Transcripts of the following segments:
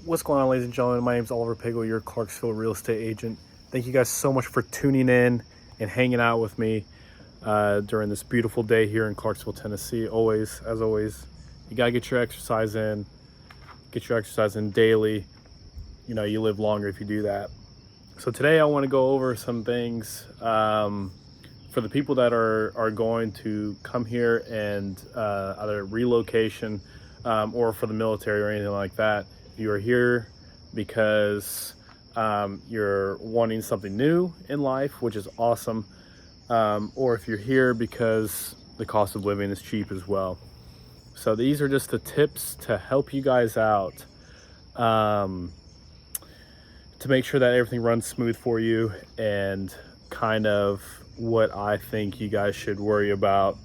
What's going on, ladies and gentlemen? My name is Oliver Pagel, your Clarksville real estate agent. Thank you guys so much for tuning in and hanging out with me during this beautiful day here in Clarksville, Tennessee. As always, you gotta get your exercise in. Get your exercise in daily. You know, you live longer if you do that. So today I want to go over some things for the people that are going to come here and either relocation or for the military or anything like that. If you are here because you're wanting something new in life, which is awesome, or if you're here because the cost of living is cheap as well. So these are just the tips to help you guys out, to make sure that everything runs smooth for you, and kind of what I think you guys should worry about,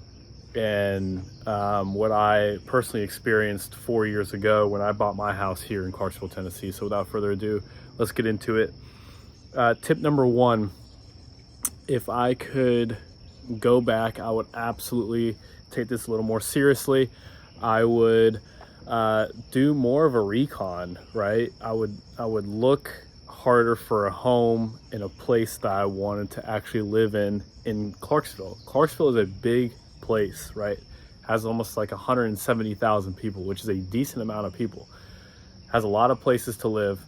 and what I personally experienced 4 years ago when I bought my house here in Clarksville, Tennessee. So without further ado, let's get into it. Tip number one, if I could go back, I would absolutely take this a little more seriously. I would do more of a recon, right? I would look harder for a home in a place that I wanted to actually live in Clarksville. Clarksville is a big place, right? Has almost like 170,000 people, which is a decent amount of people. Has a lot of places to live.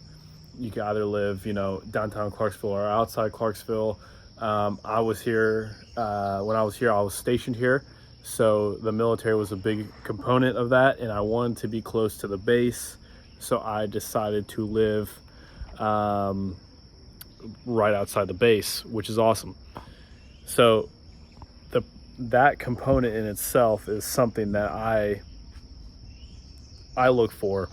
You can either live, downtown Clarksville or outside Clarksville. I was here, when I was here, I was stationed here. So the military was a big component of that, and I wanted to be close to the base. So I decided to live right outside the base, which is awesome. So that component in itself is something that I look for,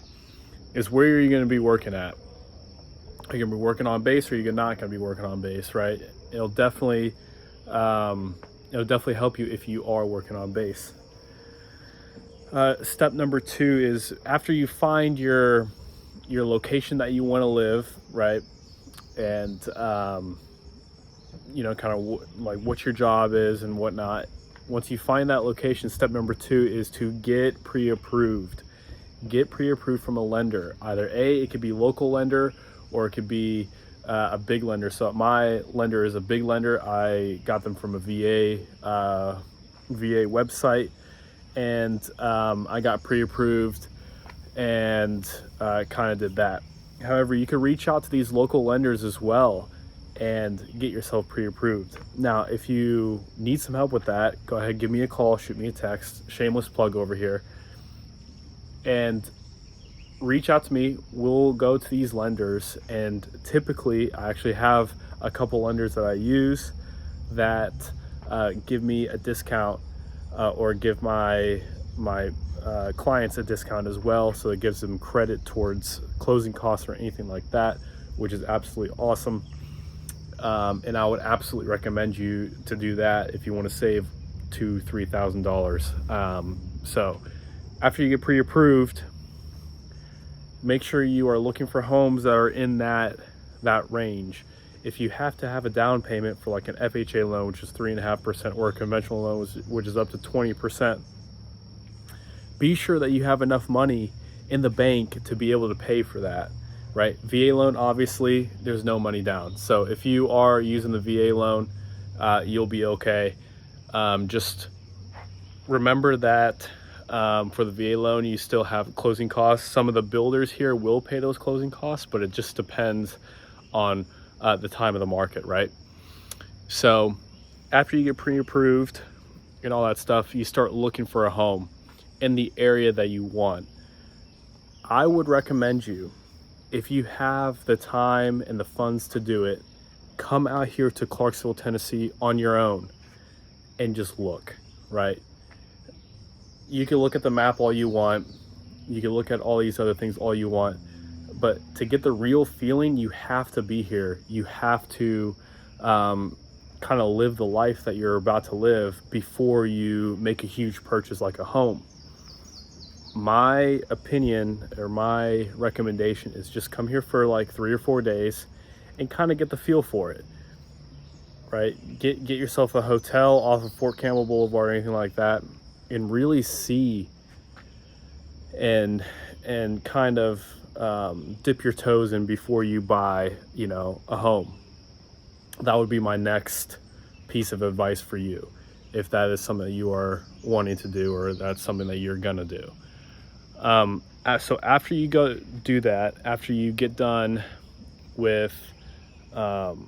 is where are you going to be working at? Are you going to be working on base, or are you not going to be working on base, right? It'll definitely help you if you are working on base. Step number two is, after you find your location that you want to live, right? And kind of like what your job is and whatnot. Once you find that location, step number two is to get pre-approved. Get pre-approved from a lender. Either it could be local lender, or it could be a big lender. So my lender is a big lender. I got them from a VA website, and I got pre-approved and kind of did that. However, you can reach out to these local lenders as well and get yourself pre-approved. Now, if you need some help with that, go ahead, give me a call, shoot me a text, shameless plug over here, and reach out to me. We'll go to these lenders, and typically I actually have a couple lenders that I use that give me a discount, or give my clients a discount as well. So it gives them credit towards closing costs or anything like that, which is absolutely awesome. And I would absolutely recommend you to do that if you want to save $2,000-$3,000. So after you get pre-approved, make sure you are looking for homes that are in that range. If you have to have a down payment for like an FHA loan, which is 3.5%, or a conventional loan, which is up to 20%, be sure that you have enough money in the bank to be able to pay for that, right? VA loan, obviously, there's no money down. So if you are using the VA loan, you'll be okay. Just remember that for the VA loan, you still have closing costs. Some of the builders here will pay those closing costs, but it just depends on the time of the market, right? So after you get pre-approved and all that stuff, you start looking for a home in the area that you want. I would recommend you, if you have the time and the funds to do it, come out here to Clarksville, Tennessee on your own and just look, right? You can look at the map all you want. You can look at all these other things all you want. But to get the real feeling, you have to be here. You have to kind of live the life that you're about to live before you make a huge purchase like a home. My opinion, or my recommendation, is just come here for like 3 or 4 days and kind of get the feel for it, right? Get yourself a hotel off of Fort Campbell Boulevard or anything like that, and really see and kind of dip your toes in before you buy, you know, a home. That would be my next piece of advice for you, if that is something that you are wanting to do, or that's something that you're gonna do. So after you go do that, after you get done with all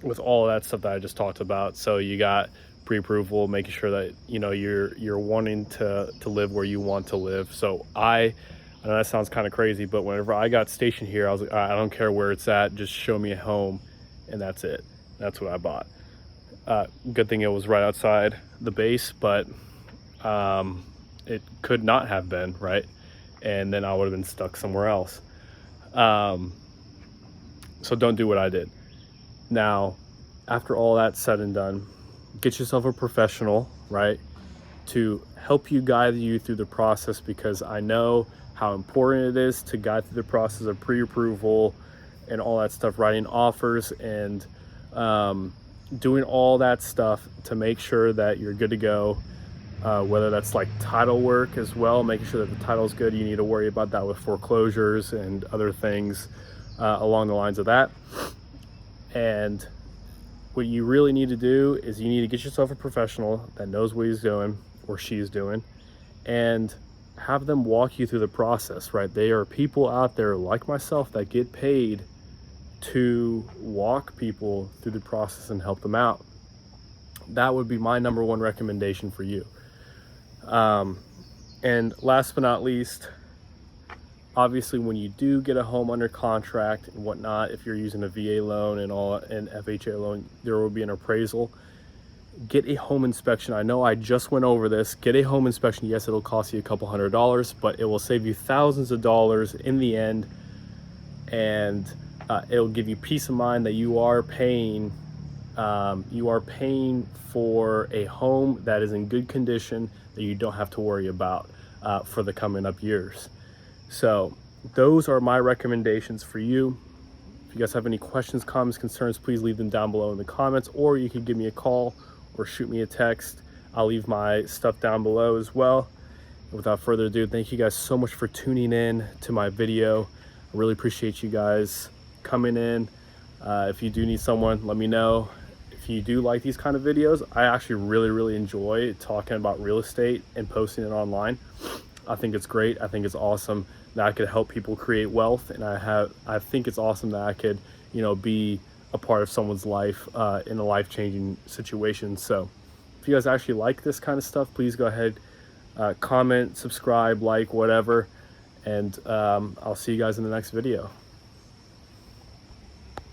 of that stuff that I just talked about, so you got pre-approval, making sure that, you know, you're wanting to live where you want to live. So I know that sounds kind of crazy, but whenever I got stationed here, I was like, I don't care where it's at, just show me a home, and that's it. That's what I bought. Good thing it was right outside the base, but it could not have been, right? And then I would have been stuck somewhere else. So don't do what I did. Now, after all that's said and done, get yourself a professional, right, to help you, guide you through the process, because I know how important it is to guide through the process of pre-approval and all that stuff, writing offers and doing all that stuff to make sure that you're good to go. Whether that's like title work as well, making sure that the title's good. You need to worry about that with foreclosures and other things along the lines of that. And what you really need to do is you need to get yourself a professional that knows what he's doing or she's doing, and have them walk you through the process, right? There are people out there like myself that get paid to walk people through the process and help them out. That would be my number one recommendation for you. And last but not least, obviously when you do get a home under contract and whatnot, if you're using a VA loan and FHA loan, there will be an appraisal. Get a home inspection. I know I just went over this. Get a home inspection. Yes, it'll cost you a couple $100s, but it will save you thousands of dollars in the end. And it'll give you peace of mind that you are paying for a home that is in good condition, that you don't have to worry about for the coming up years. So those are my recommendations for you. If you guys have any questions, comments, concerns, please leave them down below in the comments, or you can give me a call or shoot me a text. I'll leave my stuff down below as well. And without further ado, thank you guys so much for tuning in to my video. I really appreciate you guys coming in. If you do need someone, let me know. If you do like these kind of videos, I actually really enjoy talking about real estate and posting it online. I think it's great. I think it's awesome that I could help people create wealth, and I think it's awesome that I could, you know, be a part of someone's life in a life-changing situation. So if you guys actually like this kind of stuff, please go ahead, comment, subscribe, like, whatever, and I'll see you guys in the next video.